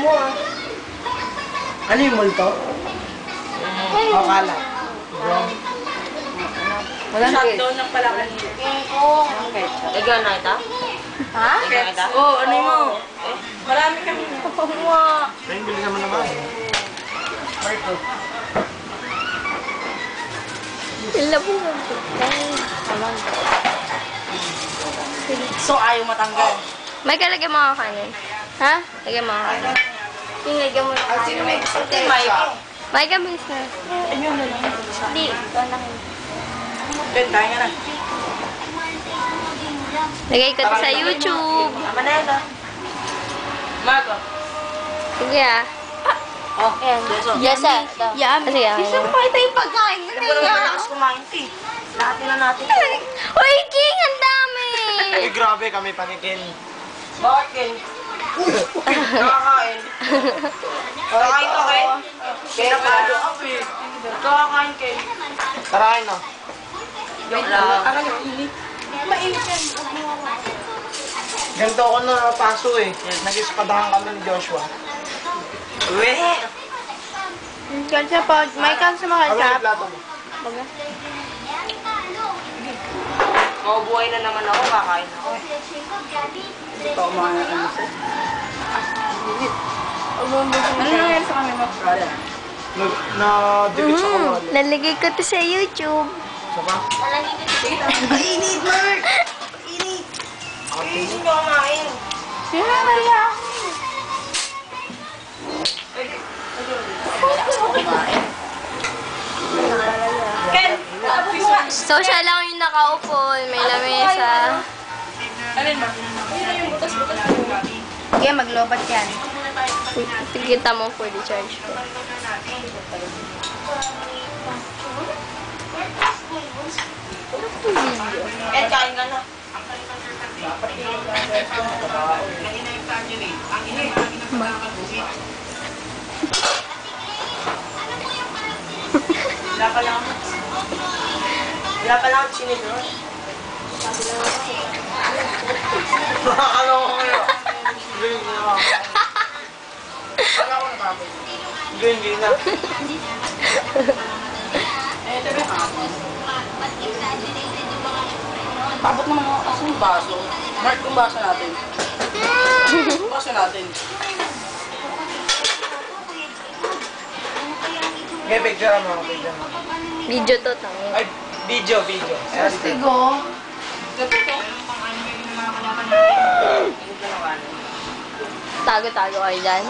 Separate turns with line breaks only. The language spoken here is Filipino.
mo ah. Ano yung multo? O kalat? Walang
Shutdown lang pala kanina.
Ikaw na ito?
Ha?
Ikaw na ito?
Oo, ano mo? Marami kami.
Ayun, bili naman naman. Marco.
Sila po.
So, ayaw matanggal.
May kalagay mga kanin. Ha? Lagay mga kanin. Yung lagay mo na kanin.
Sino may gusto?
May gamis na.
Ayun na lang.
Hindi. Ito na kayo.
Ben, tayo nga na.
Lagay ko to sa YouTube.
Tama na ito. Marco.
Sige ah.
Oh,
Ayan.
Yes, sir.
Yummy. Sige ah.
Gusto pa ito yung pagkain mo
Ano ba naman malakas kumain ito eh? Lahat na natin.
Uy, King! Ang dami!
Ay, grabe kami panikin.
Bakit, Ken? Nakakain. Nakakain ka, Ken? Kaya palo up eh. Nakakain, Ken.
Tara kain na.
Joke lang. Aral yung init.
Ganito ako na paso eh. Nag-ispadahan kami ni Joshua.
Uwe!
Kalsa po. May kalsa mga
Ano yung plato mo?
Mabubuhay na naman ako, kakain ako.
Ito ako mga ano sa...
Ano nangyari sa kanila?
Na-debit sa kawali.
Lalagay ko to sa YouTube.
Isa pa?
Mainit, Mark! Mainit! Mainit ka kumain.
Sino kaya?
Ken!
So, siya lang yung nakaupo. May lamesa.
Alin ba? Yung butas-butas.
Sige, maglobat yan. Kita mo for the charge ko.
Ken, kain ka na. Wala pa lang ako. Wala pa lang ako siniguro.
Nakakalawa ko kayo. Hindi na ako. Wala ko natapos. Hindi na.
Abot naman ako. Asan yung baso? Mark yung baso natin. Baso natin.
Okay, picture mo. Picture mo.
Video to, tango.
Ay, video.
Stigo.
Tago-tago kayo dyan.